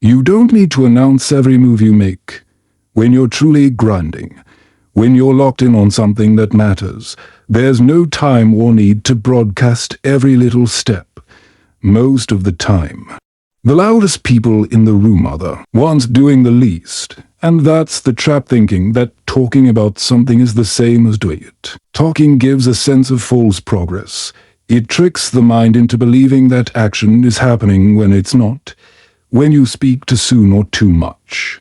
You don't need to announce every move you make. When you're truly grinding, when you're locked in on something that matters, there's no time or need to broadcast every little step. Most of the time, the loudest people in the room are the ones doing the least. And that's the trap, thinking that talking about something is the same as doing it. Talking gives a sense of false progress. It tricks the mind into believing that action is happening when it's not. When you speak too soon or too much,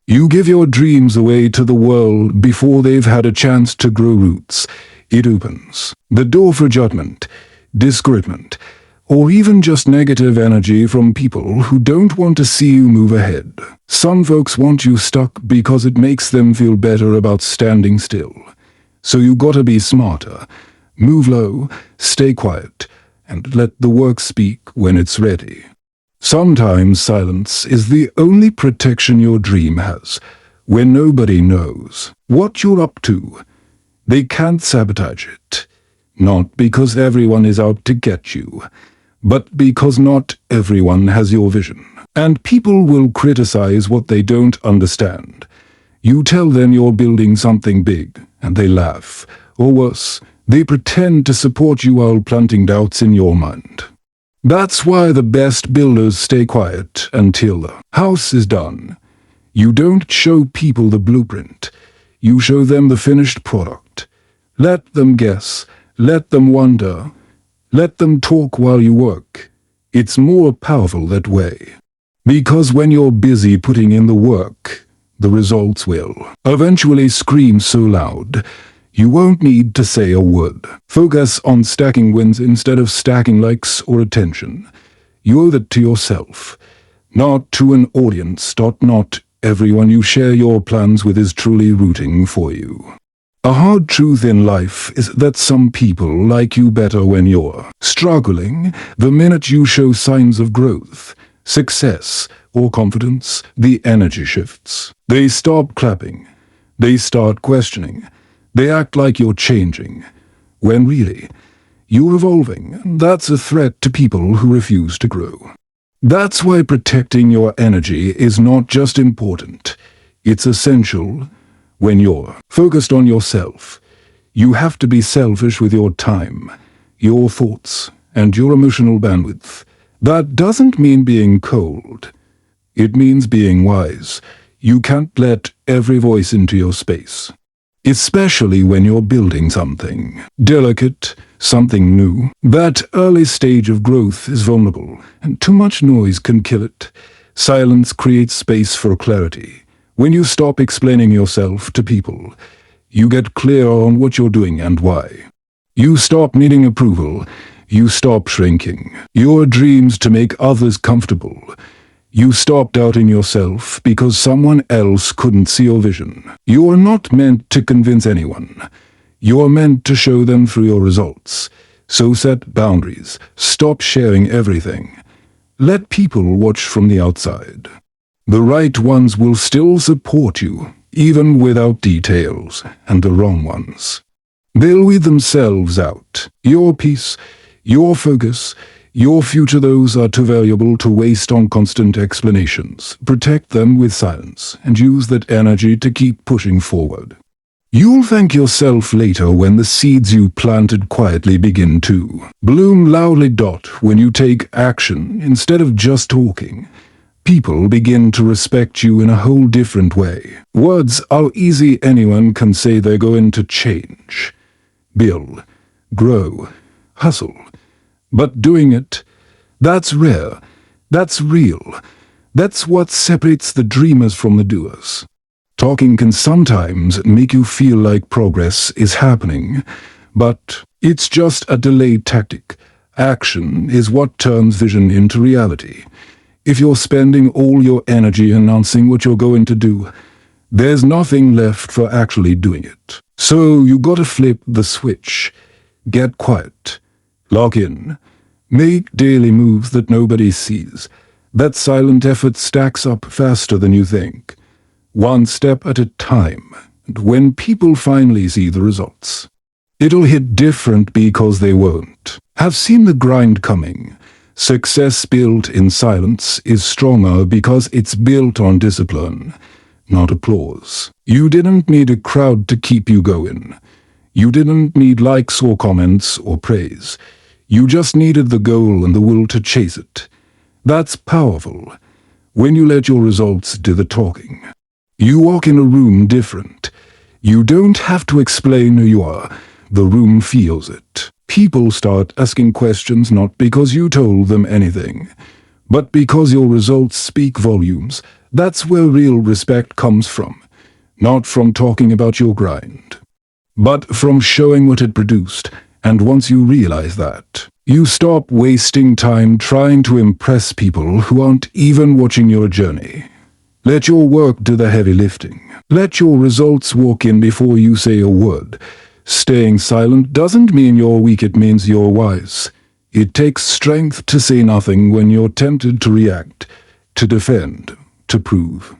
you give your dreams away to the world before they've had a chance to grow roots. It opens the door for judgment, discouragement, or even just negative energy from people who don't want to see you move ahead. Some folks want you stuck because it makes them feel better about standing still. So you gotta be smarter. Move low, stay quiet, and let the work speak when it's ready. Sometimes silence is the only protection your dream has. When nobody knows what you're up to, they can't sabotage it. Not because everyone is out to get you, but because not everyone has your vision. And people will criticize what they don't understand. You tell them you're building something big, and they laugh. Or worse, they pretend to support you while planting doubts in your mind. That's why the best builders stay quiet until the house is done. You don't show people the blueprint. You show them the finished product. Let them guess. Let them wonder. Let them talk while you work. It's more powerful that way. Because when you're busy putting in the work, the results will eventually scream so loud, you won't need to say a word. Focus on stacking wins instead of stacking likes or attention. You owe that to yourself, not to an audience. Not everyone you share your plans with is truly rooting for you. A hard truth in life is that some people like you better when you're struggling. The minute you show signs of growth, success, or confidence, the energy shifts. They stop clapping. They start questioning. They act like you're changing, when really, you're evolving. That's a threat to people who refuse to grow. That's why protecting your energy is not just important, it's essential. When you're focused on yourself, you have to be selfish with your time, your thoughts, and your emotional bandwidth. That doesn't mean being cold. It means being wise. You can't let every voice into your space. Especially when you're building something delicate, something new. That early stage of growth is vulnerable, and too much noise can kill it. Silence creates space for clarity. When you stop explaining yourself to people, you get clear on what you're doing and why. You stop needing approval. You stop shrinking your dreams to make others comfortable. You stop doubting yourself because someone else couldn't see your vision. You are not meant to convince anyone. You are meant to show them through your results. So set boundaries. Stop sharing everything. Let people watch from the outside. The right ones will still support you, even without details, and the wrong ones, they'll weed themselves out. Your peace, your focus, your future, those are too valuable to waste on constant explanations. Protect them with silence, and use that energy to keep pushing forward. You'll thank yourself later when the seeds you planted quietly begin to bloom loudly. When you take action instead of just talking, people begin to respect you in a whole different way. Words are easy. Anyone can say they're going to change, build, grow, hustle. But doing it, that's rare, that's real. That's what separates the dreamers from the doers. Talking can sometimes make you feel like progress is happening, but it's just a delayed tactic. Action is what turns vision into reality. If you're spending all your energy announcing what you're going to do, there's nothing left for actually doing it. So you gotta flip the switch. Get quiet. Lock in. Make daily moves that nobody sees. That silent effort stacks up faster than you think. One step at a time. And when people finally see the results, it'll hit different because they won't have seen the grind coming. Success built in silence is stronger because it's built on discipline, not applause. You didn't need a crowd to keep you going. You didn't need likes or comments or praise. You just needed the goal and the will to chase it. That's powerful. When you let your results do the talking. You walk in a room different. You don't have to explain who you are. The room feels it. People start asking questions not because you told them anything, but because your results speak volumes. That's where real respect comes from. Not from talking about your grind, but from showing what it produced. And once you realize that, you stop wasting time trying to impress people who aren't even watching your journey. Let your work do the heavy lifting. Let your results walk in before you say a word. Staying silent doesn't mean you're weak, it means you're wise. It takes strength to say nothing when you're tempted to react, to defend, to prove.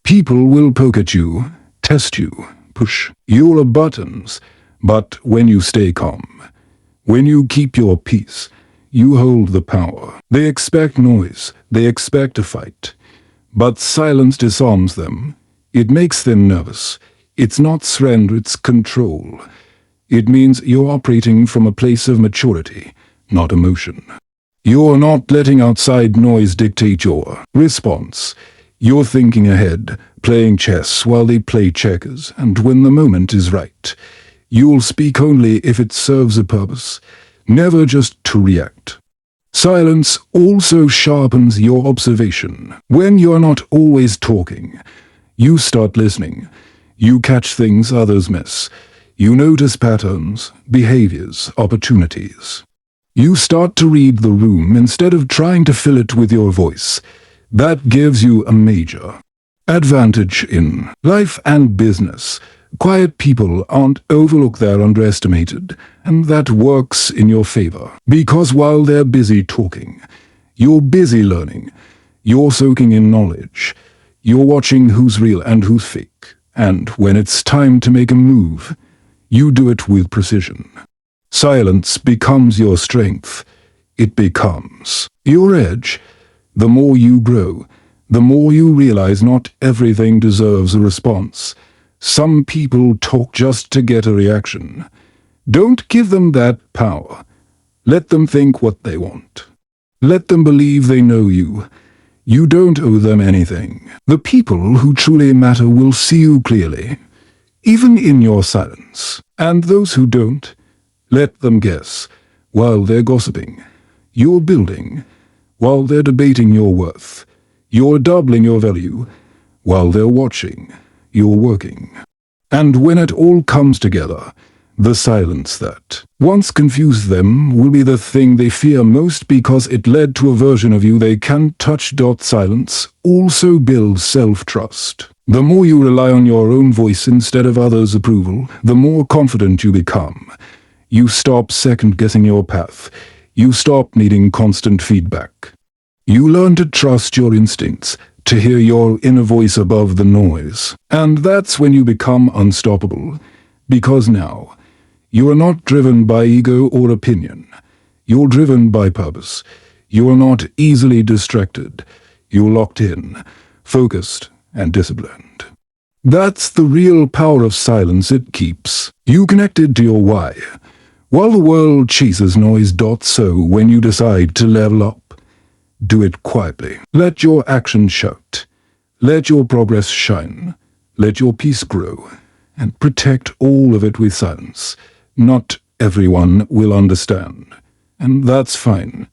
People will poke at you, test you, push your buttons, but when you stay calm, when you keep your peace, you hold the power. They expect noise, they expect a fight, but silence disarms them. It makes them nervous. It's not surrender, it's control. It means you're operating from a place of maturity, not emotion. You're not letting outside noise dictate your response. You're thinking ahead, playing chess while they play checkers, and when the moment is right, you'll speak only if it serves a purpose, never just to react. Silence also sharpens your observation. When you're not always talking, you start listening. You catch things others miss. You notice patterns, behaviors, opportunities. You start to read the room instead of trying to fill it with your voice. That gives you a major advantage in life and business. Quiet people aren't overlooked, they're underestimated, and that works in your favor. Because while they're busy talking, you're busy learning. You're soaking in knowledge. You're watching who's real and who's fake. And when it's time to make a move, you do it with precision. Silence becomes your strength. It becomes your edge. The more you grow, the more you realize not everything deserves a response. Some people talk just to get a reaction. Don't give them that power. Let them think what they want. Let them believe they know you. You don't owe them anything. The people who truly matter will see you clearly, even in your silence. And those who don't, let them guess. While they're gossiping, you're building. While they're debating your worth, you're doubling your value. While they're watching, you're working. And when it all comes together, the silence that once confused them will be the thing they fear most because it led to a version of you they can't touch. Silence also builds self-trust. The more you rely on your own voice instead of others' approval, the more confident you become. You stop second-guessing your path. You stop needing constant feedback. You learn to trust your instincts, to hear your inner voice above the noise. And that's when you become unstoppable. Because now, you are not driven by ego or opinion. You're driven by purpose. You are not easily distracted. You're locked in, focused, and disciplined. That's the real power of silence. It keeps you connected to your why. While the world chases noise. So when you decide to level up, do it quietly. Let your actions shout. Let your progress shine. Let your peace grow. And protect all of it with silence. Not everyone will understand. And that's fine.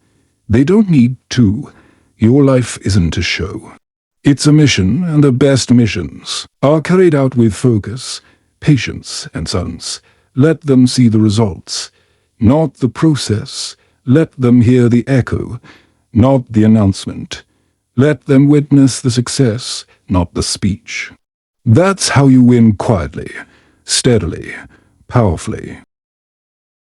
They don't need to. Your life isn't a show. It's a mission, and the best missions are carried out with focus, patience, and silence. Let them see the results, not the process. Let them hear the echo, not the announcement. Let them witness the success, not the speech. That's how you win quietly, steadily, powerfully.